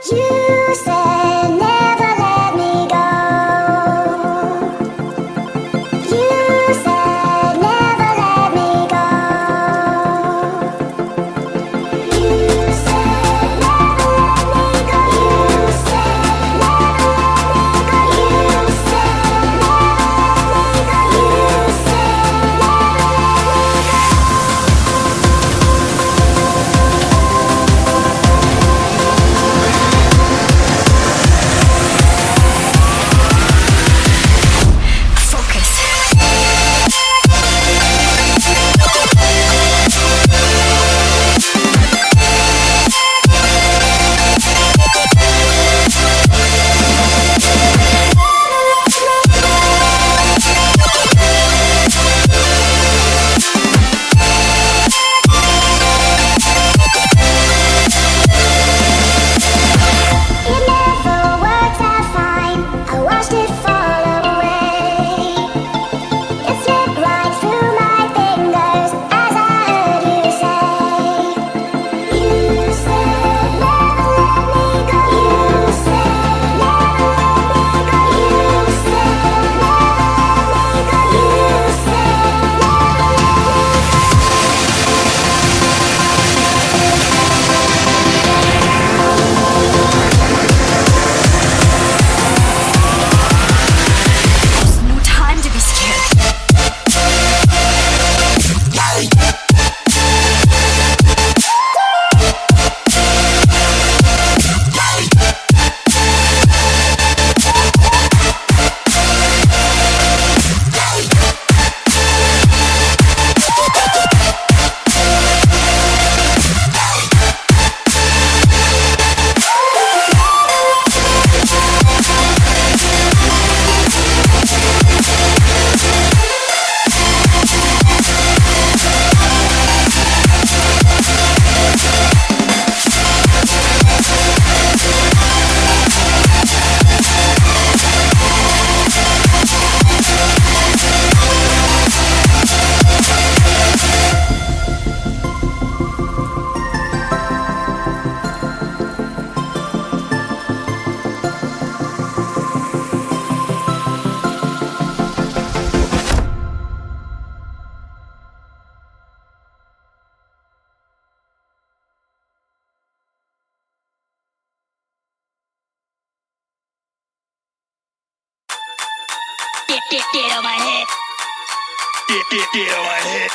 You said never let me go. You said never let me go. You said never let me go. You said never let me go. You said never let me go. You said Get on my head. Get on my head.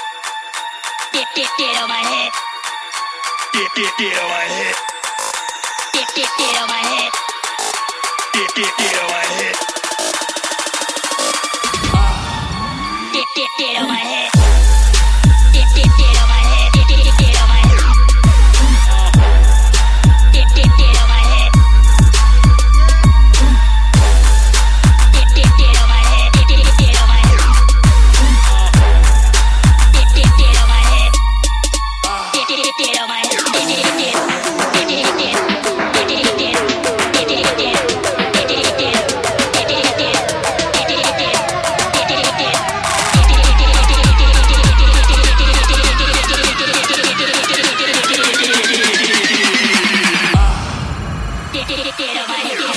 Get on my head. Get on my head. Get on my head. Get on my head. Get on my head. Get on my head. Get on my head. Get on my head. Get on my head.